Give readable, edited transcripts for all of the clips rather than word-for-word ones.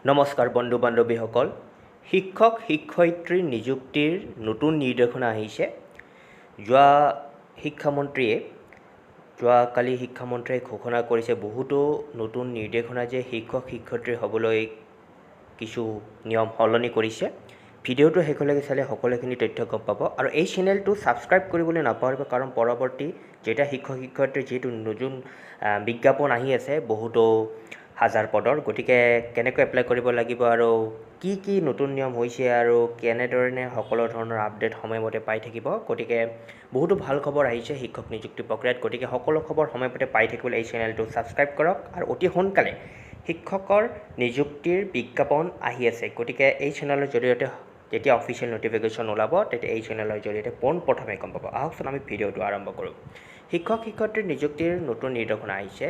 নমস্কাৰ বন্ধু বান্ধৱীসকল শিক্ষক শিক্ষয়িত্ৰীৰ নিযুক্তিৰ নতুন নিৰ্দেশনা আহিছে যোৱাকালি শিক্ষামন্ত্ৰীয়ে ঘোষণা কৰিছে বহুতো নতুন নিৰ্দেশনা যে শিক্ষক শিক্ষয়িত্ৰী হ'বলৈ কিছু নিয়ম সলনি কৰিছে ভিডিঅ'টো শেষলৈকে চালে সকলোখিনি তথ্য গম পাব আৰু এই চেনেলটো ছাবস্ক্ৰাইব কৰিবলৈ নাপাহৰিব কাৰণ পৰৱৰ্তী যেতিয়া শিক্ষক শিক্ষয়িত্ৰীৰ যিহেতু নতুন বিজ্ঞাপন আহি আছে বহুতো হাজাৰ পদৰ গতিকে কেনেকৈ এপ্লাই কৰিব লাগিব আৰু কি নতুন নিয়ম হৈছে আৰু কেনেধৰণে সকলো ধৰণৰ আপডেট সময়মতে পাই থাকিব গতিকে বহুতো ভাল খবৰ আহিছে শিক্ষক নিযুক্তি প্ৰক্ৰিয়াত গতিকে সকলো খবৰ সময়মতে পাই থাকিবলৈ এই চেনেলটো ছাবস্ক্ৰাইব কৰক আৰু অতি সোনকালে শিক্ষকৰ নিযুক্তিৰ বিজ্ঞাপন আহি আছে গতিকে এই চেনেলৰ জৰিয়তে যেতিয়া অফিচিয়েল নটিফিকেশ্যন ওলাব তেতিয়া এই চেনেলৰ জৰিয়তে পোনপ্ৰথমে গম পাব আহকচোন আমি ভিডিঅ'টো আৰম্ভ কৰোঁ শিক্ষক শিক্ষয়িত্ৰীৰ নিযুক্তিৰ নতুন নিৰ্দেশনা আহিছে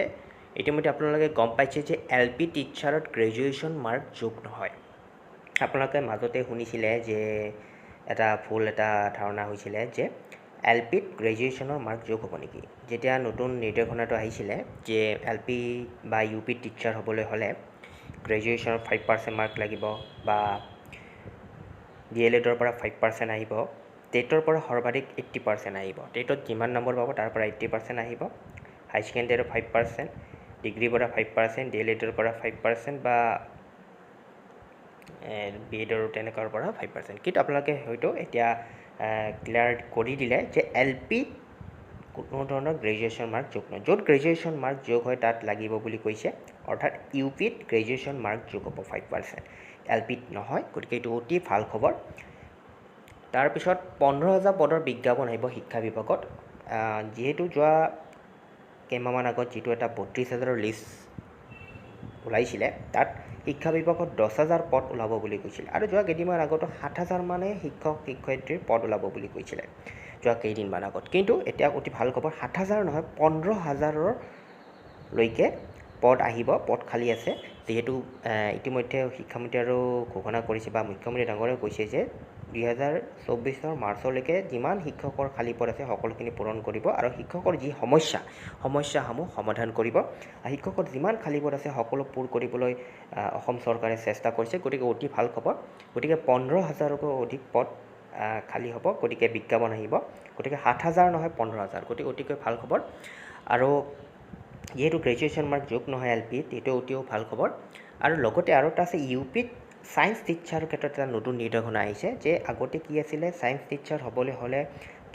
ইতিমধ্যে আপোনালোকে গম পাইছে যে LP টিচাৰত গ্ৰেজুৱেশ্যন মাৰ্ক যোগ নহয় আপোনালোকে মাজতে শুনিছিলে যে এটা ভুল এটা ধাৰণা হৈছিলে যে LPত গ্ৰেজুৱেশ্যনৰ মাৰ্ক যোগ হ'ব নেকি যেতিয়া নতুন নিৰ্দেশনাটো আহিছিলে যে LP বা UP টিচাৰ হ'বলৈ হ'লে গ্ৰেজুৱেশ্যনৰ 5% মাৰ্ক লাগিব বা DLEDৰ পৰা 5% আহিব টেটৰ পৰা সৰ্বাধিক 80% আহিব টেটত যিমান নম্বৰ পাব তাৰ পৰা 80% আহিব হাই ছেকেণ্ডেৰীৰ 5% ডিগ্ৰীৰ পৰা 5% DLEDৰ পৰা 5% বা BEdৰ তেনেকুৱাৰ পৰা 5% কিন্তু আপোনালোকে হয়তো এতিয়া ক্লিয়াৰ কৰি দিলে যে LP কোনো ধৰণৰ গ্ৰেজুৱেশ্যন মাৰ্ক যোগ নহয় য'ত গ্ৰেজুৱেশ্যন মাৰ্ক যোগ হয় তাত লাগিব বুলি কৈছে অৰ্থাৎ UPত গ্ৰেজুৱেশ্যন মাৰ্ক যোগ হ'ব 5% LPত নহয় গতিকে এইটো অতি ভাল খবৰ তাৰপিছত 15,000 পদৰ বিজ্ঞাপন আহিব শিক্ষা বিভাগত যিহেতু যোৱা কেইমাহমান আগত যিটো এটা 32,000ৰ লিষ্ট ওলাইছিলে তাত শিক্ষা বিভাগত 10,000 পদ ওলাব বুলি কৈছিল আৰু যোৱা কেইদিনমান আগতো 7,000 মানে শিক্ষক শিক্ষয়িত্ৰীৰ পদ ওলাব বুলি কৈছিলে যোৱা কেইদিনমান আগত কিন্তু এতিয়া অতি ভাল খবৰ 7,000 নহয় 15,000লৈকে পদ আহিব পদ খালী আছে যিহেতু ইতিমধ্যে শিক্ষামন্ত্ৰী আৰু ঘোষণা কৰিছে বা মুখ্যমন্ত্ৰী ডাঙৰে কৈছে যে 2024 মাৰ্চলৈকে যিমান শিক্ষকৰ খালী পদ আছে সকলোখিনি পূৰণ কৰিব আৰু শিক্ষকৰ যি সমস্যাসমূহ সমাধান কৰিব শিক্ষকৰ যিমান খালী পদ আছে সকলো পূৰ কৰিবলৈ অসম চৰকাৰে চেষ্টা কৰিছে গতিকে অতি ভাল খবৰ গতিকে 15,000তকৈ অধিক পদ খালী হ'ব গতিকে বিজ্ঞাপন আহিব গতিকে 7,000 নহয় 15,000 গতিকে অতিকৈ ভাল খবৰ আৰু যিহেতু গ্ৰেজুৱেশ্যন মাৰ্ক যোগ নহয় LPত এইটো অতিও ভাল খবৰ আৰু লগতে আৰু এটা আছে UPত ছায়েন্স টিচাৰৰ ক্ষেত্ৰত এটা নতুন নিৰ্দেশনা আহিছে যে আগতে কি আছিলে ছায়েন্স টিচাৰ হ'বলৈ হ'লে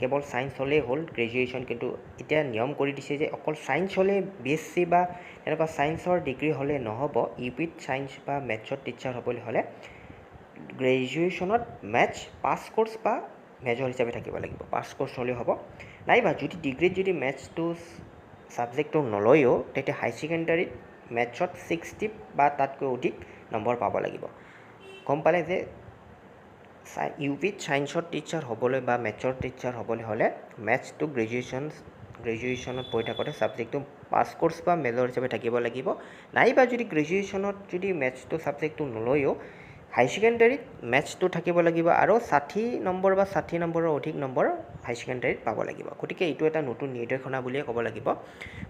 কেৱল ছায়েন্স হ'লেই হ'ল গ্ৰেজুৱেশ্যন কিন্তু এতিয়া নিয়ম কৰি দিছে যে অকল ছায়েন্স হ'লে BSc বা তেনেকুৱা ছায়েন্সৰ ডিগ্ৰী হ'লে নহ'ব UPত ছায়েন্স বা মেথছত টিচাৰ হ'বলৈ হ'লে গ্ৰেজুৱেশ্যনত মেথছ পাছ কৰ্চ বা মেজৰ হিচাপে থাকিব লাগিব পাছ কৰ্চ হ'লেও হ'ব নাইবা যদি ডিগ্ৰীত যদি মেথছটো ছাবজেক্টটো নলয়ও তেতিয়া হাই ছেকেণ্ডাৰীত মেথছত 60 বা তাতকৈ অধিক নম্বৰ পাব লাগিব গম পালে যে UPত ছায়েন্সৰ টিচাৰ হ'বলৈ বা মেথছৰ টিচাৰ হ'বলৈ হ'লে মেথছটো গ্ৰেজুৱেশ্যনত পঢ়ি থাকোঁতে ছাবজেক্টটো পাছ কৰ্চ বা মেজৰ হিচাপে থাকিব লাগিব নাইবা যদি গ্ৰেজুৱেশ্যনত যদি মেথছটো ছাবজেক্টটো নলয়ও হাই ছেকেণ্ডাৰীত মেথছটো থাকিব লাগিব আৰু 60 নম্বৰ বা 60 নম্বৰৰ অধিক নম্বৰ হাই ছেকেণ্ডাৰীত পাব লাগিব গতিকে এইটো এটা নতুন নিৰ্দেশনা বুলিয়ে ক'ব লাগিব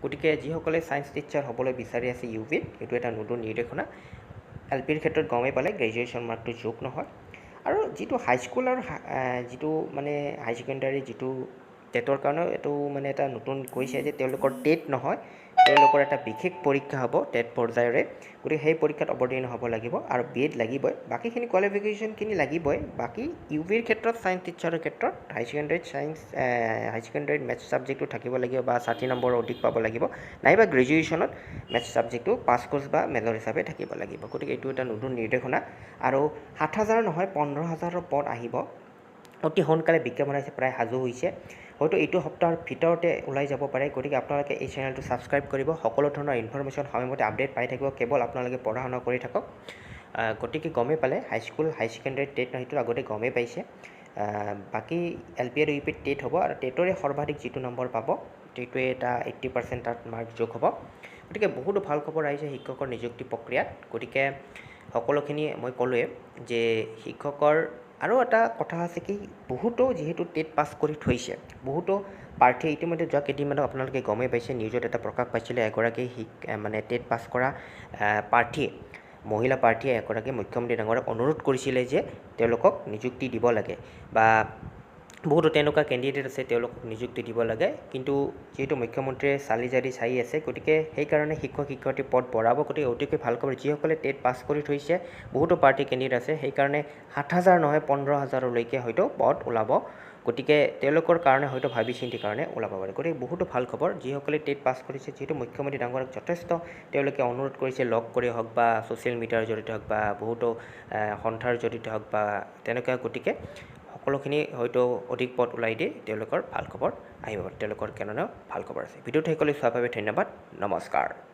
গতিকে যিসকলে ছায়েন্স টিচাৰ হ'বলৈ বিচাৰি আছে UPত এইটো এটা নতুন নিৰ্দেশনা LPৰ ক্ষেত্ৰত গমেই পালে গ্ৰেজুৱেশ্যন মাৰ্কটো যোগ নহয় আৰু যিটো হাইস্কুল আৰু যিটো মানে হাই ছেকেণ্ডাৰী যিটো টেটৰ কাৰণেও এইটো মানে এটা নতুন কৈছে যে তেওঁলোকৰ টেট নহয় তেওঁলোকৰ এটা বিশেষ পৰীক্ষা হ'ব টেট পৰ্যায়ৰে গতিকে সেই পৰীক্ষাত অৱতীৰ্ণ হ'ব লাগিব আৰু BEd লাগিবই বাকীখিনি কোৱালিফিকেশ্যনখিনি লাগিবই বাকী UPৰ ক্ষেত্ৰত ছায়েন্স টিচাৰৰ ক্ষেত্ৰত হাই ছেকেণ্ডাৰীত মেথছ ছাবজেক্টটো থাকিব লাগিব বা 60 নম্বৰ অধিক পাব লাগিব নাইবা গ্ৰেজুৱেশ্যনত মেথছ ছাবজেক্টটো পাছ কৰ্চ বা মেজৰ হিচাপে থাকিব লাগিব গতিকে এইটো এটা নতুন নিৰ্দেশনা আৰু 7,000 নহয় 15,000ৰ পদ আহিব অতি সোনকালে বিজ্ঞাপন আহিছে প্ৰায় সাজু হৈছে হয়তো এইটো সপ্তাহৰ ভিতৰতে ওলাই যাব পাৰে গতিকে আপোনালোকে এই চেনেলটো ছাবস্ক্ৰাইব কৰিব সকলো ধৰণৰ ইনফৰমেশ্যন সময়মতে আপডেট পাই থাকিব কেৱল আপোনালোকে পঢ়া শুনা কৰি থাকক গতিকে গমেই পালে হাইস্কুল হাই ছেকেণ্ডাৰী টেট নহয় সেইটো আগতে গমেই পাইছে বাকী LP আৰু UPত টেট হ'ব আৰু টেটৰে সৰ্বাধিক যিটো নম্বৰ পাব সেইটোৱে এটা 80% তাত মাৰ্ক যোগ হ'ব গতিকে বহুতো ভাল খবৰ আহিছে শিক্ষকৰ নিযুক্তি প্ৰক্ৰিয়াত গতিকে সকলোখিনি মই ক'লোৱে যে শিক্ষকৰ আৰু এটা কথা আছে কি বহুতো যিহেতু টেট পাছ কৰি থৈছে বহুতো প্ৰাৰ্থীয়ে ইতিমধ্যে যোৱা কেইদিনমানত আপোনালোকে গমেই পাইছে নিউজত এটা প্ৰকাশ পাইছিলে এগৰাকী মানে টেট পাছ কৰা প্ৰাৰ্থীয়ে মহিলা প্ৰাৰ্থীয়ে এগৰাকী মুখ্যমন্ত্ৰী ডাঙৰক অনুৰোধ কৰিছিলে যে তেওঁলোকক নিযুক্তি দিব লাগে বা বহুতো তেনেকুৱা কেণ্ডিডেট আছে তেওঁলোকক নিযুক্তি দিব লাগে কিন্তু যিহেতু মুখ্যমন্ত্ৰীয়ে চালি জাৰি চাই আছে গতিকে সেইকাৰণে শিক্ষক শিক্ষয়িত্ৰী পদ বঢ়াব গতিকে অতিকৈ ভাল খবৰ যিসকলে টেট পাছ কৰি থৈছে বহুতো পাৰ্টি কেণ্ডিডেট আছে সেইকাৰণে 7,000 নহয় 15,000লৈকে হয়তো পদ ওলাব গতিকে তেওঁলোকৰ কাৰণে হয়তো ভাবি চিন্তি কাৰণে ওলাব পাৰে গতিকে বহুতো ভাল খবৰ যিসকলে টেট পাছ কৰিছে যিহেতু মুখ্যমন্ত্ৰী ডাঙৰক যথেষ্ট তেওঁলোকে অনুৰোধ কৰিছে লগ কৰি হওক বা ছ'চিয়েল মিডিয়াৰ জৰিয়তে হওক বা বহুতো সন্থাৰ জৰিয়তে হওক বা তেনেকুৱা গতিকে সকলোখিনি হয়তো অধিক পদ ওলাই দিয়ে তেওঁলোকৰ ভাল খবৰ আহিব তেওঁলোকৰ কাৰণেও ভাল খবৰ আছে ভিডিঅ'টো শেষলৈ চোৱাৰ বাবে ধন্যবাদ নমস্কাৰ